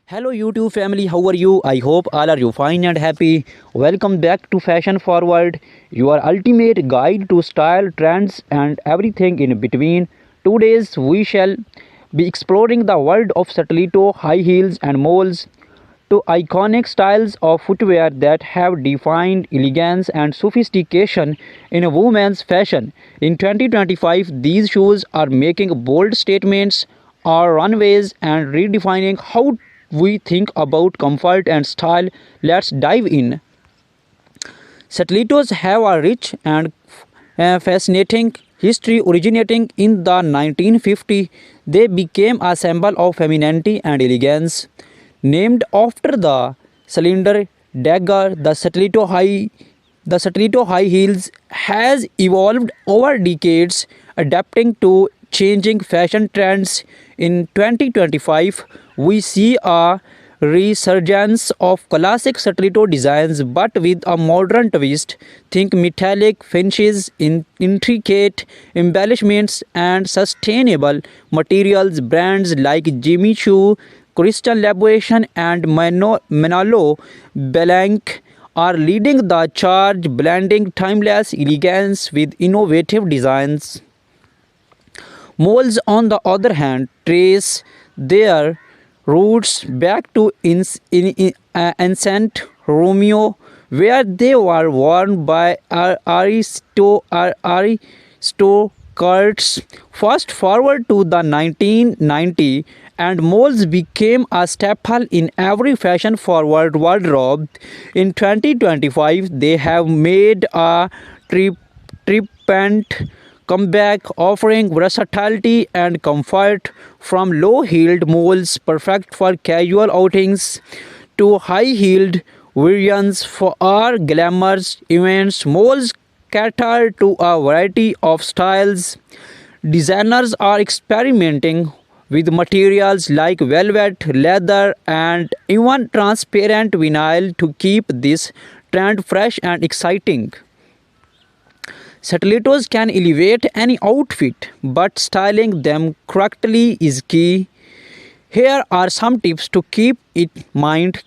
Hello YouTube family, how are you? I hope all are you fine and happy. Welcome back to Fashion Forward, your ultimate guide to style, trends and everything in between. Today we shall be exploring the world of stiletto, high heels and moles, two iconic styles of footwear that have defined elegance and sophistication in women's fashion. In 2025, these shoes are making bold statements on runways and redefining how we think about comfort and style. Let's dive in. Stilettos have a rich and fascinating history originating in the 1950s. They became a symbol of femininity and elegance. Named after the cylinder dagger, the stiletto high heels has evolved over decades, adapting to changing fashion trends. In 2025, we see a resurgence of classic stiletto designs but with a modern twist. Think metallic finishes, intricate embellishments, and sustainable materials. Brands like Jimmy Choo, Crystal Labuation, and Manolo Blanc are leading the charge, blending timeless elegance with innovative designs. Moles, on the other hand, trace their roots back to ancient Romeo, where they were worn by aristocrats. Fast forward to the 1990s, and moles became a staple in every fashion-forward wardrobe. In 2025, they have made a triumphant comeback, offering versatility and comfort from low-heeled moles perfect for casual outings to high-heeled variants for our glamorous events. Moles cater to a variety of styles. Designers are experimenting with materials like velvet, leather, and even transparent vinyl to keep this trend fresh and exciting. Stilettos can elevate any outfit, but styling them correctly is key. Here are some tips to keep in mind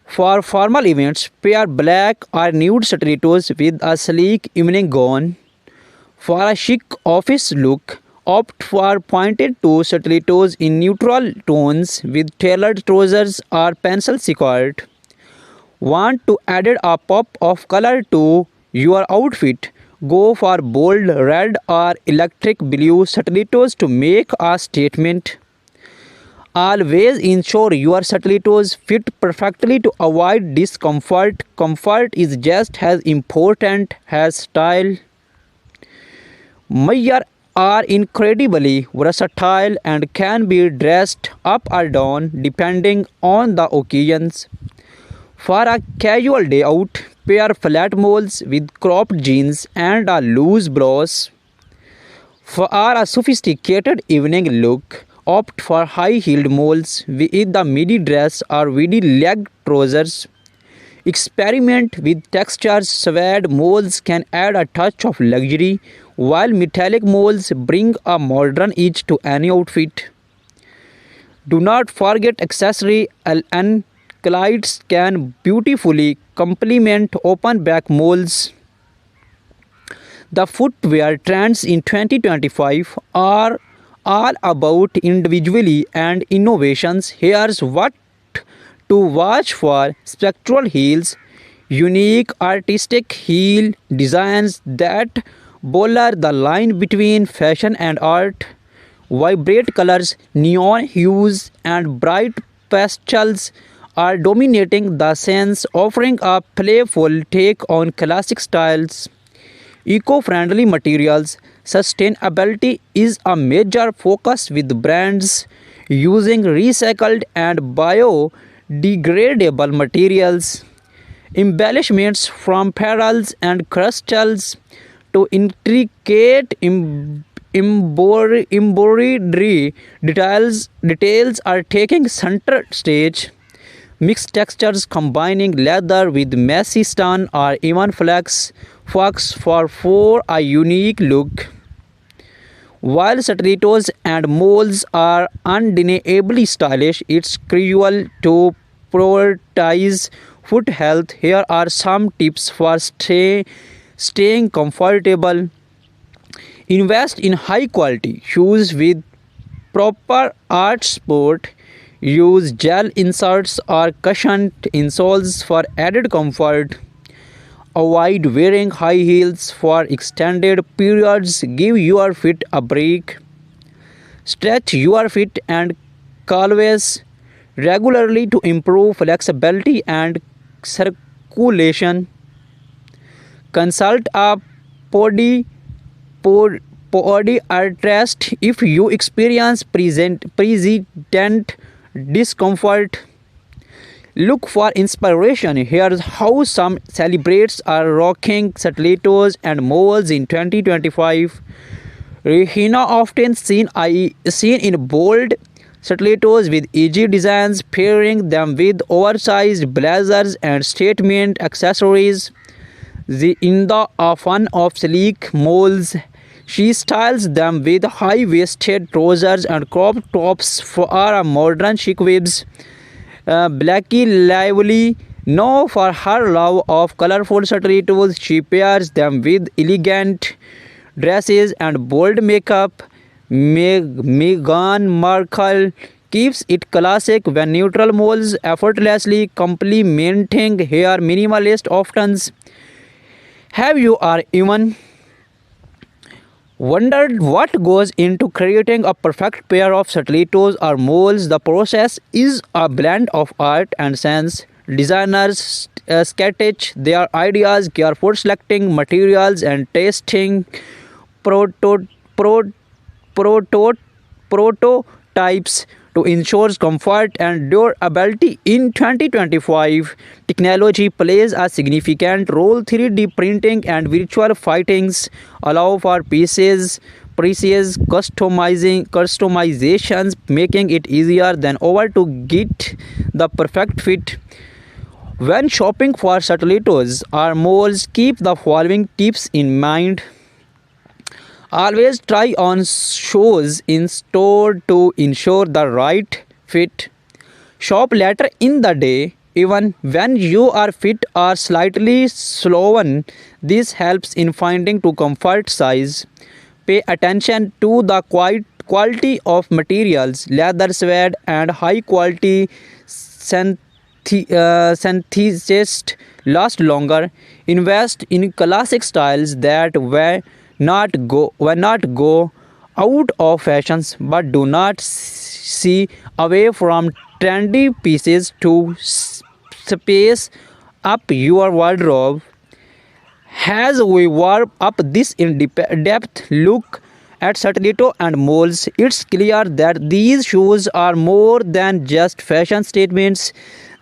for formal events. Pair black or nude stilettos with a sleek evening gown. For a chic office look, opt for pointed toe stilettos in neutral tones with tailored trousers or pencil skirt. Want to add a pop of color to your outfit? Go for bold red or electric blue stilettos to make a statement. Always ensure your stilettos fit perfectly to avoid discomfort. Comfort is just as important as style. Mayar are incredibly versatile and can be dressed up or down depending on the occasions. For a casual day out, pair flat moles with cropped jeans and a loose blouse. For a sophisticated evening look, opt for high-heeled moles with the midi dress or midi leg trousers. Experiment with textures. Suede moles can add a touch of luxury, while metallic moles bring a modern edge to any outfit. Do not forget accessory. Anklets can beautifully complement open back moles. The footwear trends in 2025 are all about individuality and innovations. Here's what to watch for: spectral heels, unique artistic heel designs that blur the line between fashion and art. Vibrant colors, neon hues, and bright pastels are dominating the scenes, offering a playful take on classic styles. Eco-friendly materials. Sustainability is a major focus with brands using recycled and biodegradable materials. Embellishments from pearls and crystals to intricate embroidery details are taking center stage. Mixed textures combining leather with messy stone or even flax for a unique look. While stilettos and moles are undeniably stylish, it's crucial to prioritize foot health. Here are some tips for staying comfortable. Invest in high quality shoes with proper art support. Use gel inserts or cushioned insoles for added comfort. Avoid wearing high heels for extended periods. Give your feet a break. Stretch your feet and calves regularly to improve flexibility and circulation. Consult a podi, podiatrist if you experience persistent discomfort. Look for inspiration. Here's how some celebrities are rocking stilettos and moles in 2025. Rihanna often seen in bold stilettos with edgy designs, pairing them with oversized blazers and statement accessories. In the fun of sleek moles, she styles them with high-waisted trousers and crop tops for a modern chic vibes. Blackie Lively, known for her love of colorful stilettos, she pairs them with elegant dresses and bold makeup. Meghan Markle keeps it classic when neutral moles effortlessly complementing her minimalist options. Have you or even wondered what goes into creating a perfect pair of stilettos or moles? The process is a blend of art and science. Designers sketch their ideas, carefully selecting materials and testing proto- pro- proto- prototypes to ensure comfort and durability. In 2025, technology plays a significant role. 3D printing and virtual fittings allow for precise customizations, making it easier than ever to get the perfect fit. When shopping for stilettos or moles, keep the following tips in mind. Always try on shoes in store to ensure the right fit. Shop later in the day, even when your feet are slightly swollen. This helps in finding to comfort size. Pay attention to the quality of materials. Leather, suede, and high quality synthesists last longer. Invest in classic styles that will not go out of fashions, but do not see away from trendy pieces to space up your wardrobe. As we warm up this in-depth look at stiletto and moles, it's clear that these shoes are more than just fashion statements.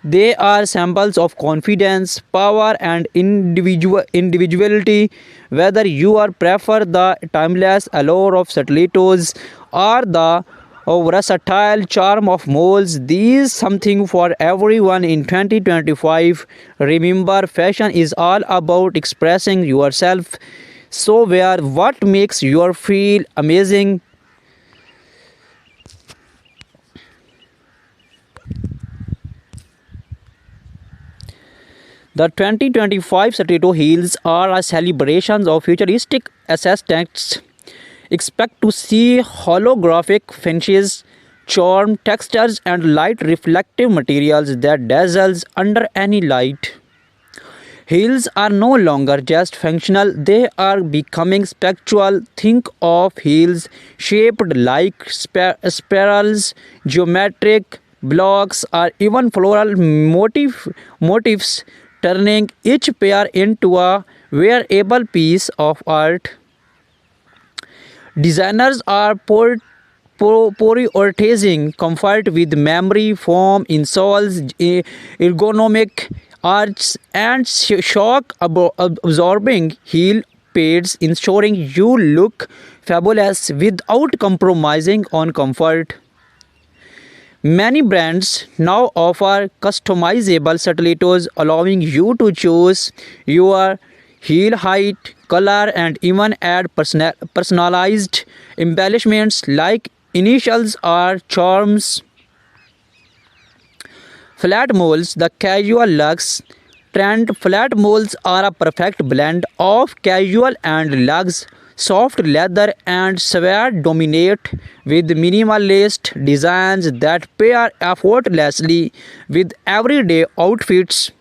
They are symbols of confidence, power, and individuality. Whether you are prefer the timeless allure of stilettos or the versatile charm of moles, these something for everyone in 2025. Remember, fashion is all about expressing yourself. So wear what makes you feel amazing. The 2025 stiletto heels are a celebration of futuristic aesthetics. Expect to see holographic finishes, charm textures, and light reflective materials that dazzles under any light. Heels are no longer just functional, they are becoming spectral. Think of heels shaped like spirals, geometric blocks, or even floral motifs, turning each pair into a wearable piece of art. Designers are prioritizing comfort with memory foam insoles, ergonomic arches, and shock absorbing heel pads, ensuring you look fabulous without compromising on comfort. Many brands now offer customizable stilettos, allowing you to choose your heel height, color, and even add personalized embellishments like initials or charms. Flat moles, the casual luxe trend. Flat moles are a perfect blend of casual and luxe. Soft leather and suede dominate with minimalist designs that pair effortlessly with everyday outfits.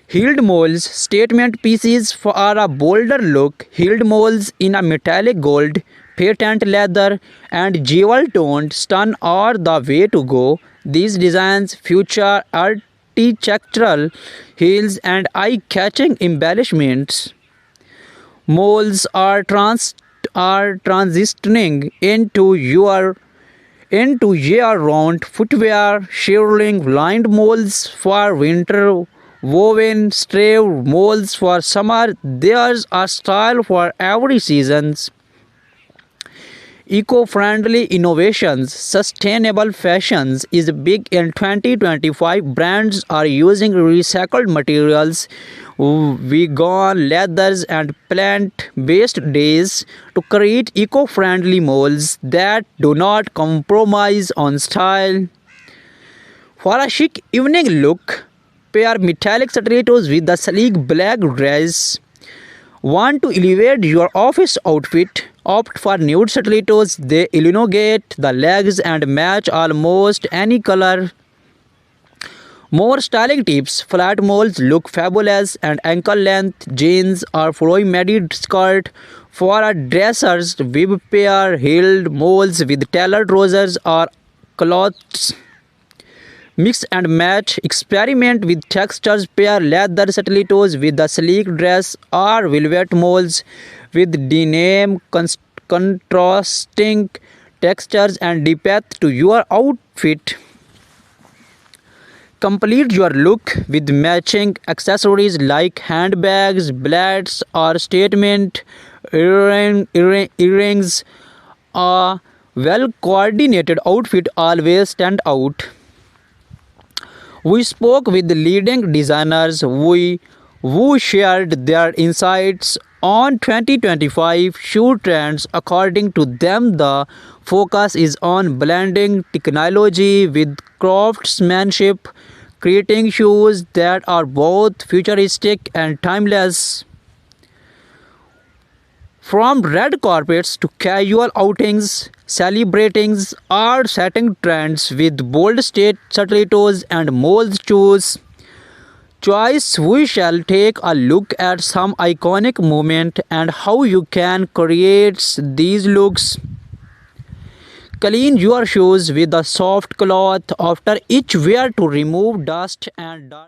Heeled moles, statement pieces for a bolder look. Heeled moles in a metallic gold, patent leather, and jewel toned stun are the way to go. These designs feature architectural heels and eye catching embellishments. Moles are transitioning into year-round footwear, shearling lined moles for winter, woven stave moles for summer. There's a style for every season. Eco-friendly innovations, sustainable fashions is big in 2025. Brands are using recycled materials, vegan leathers, and plant-based dyes to create eco-friendly molds that do not compromise on style. For a chic evening look, pair metallic stilettos with the sleek black dress. Want to elevate your office outfit? Opt for nude stilettos. They elongate the legs and match almost any color. More styling tips. Flat moles look fabulous and ankle length jeans or flowy midi skirt. For a dressers, bib pair heeled moles with tailored trousers or cloths. Mix and match. Experiment with textures. Pair leather stilettos with a sleek dress or velvet moles with denim, contrasting textures and depth to your outfit. Complete your look with matching accessories like handbags, belts, or statement earrings. A well coordinated outfit always stand out. We spoke with leading designers who shared their insights on 2025 shoe trends. According to them, the focus is on blending technology with craftsmanship, creating shoes that are both futuristic and timeless. From red carpets to casual outings, celebrating or setting trends with bold state stilettos and mold shoes. Choice, we shall take a look at some iconic moments and how you can create these looks. Clean your shoes with a soft cloth after each wear to remove dust and dirt.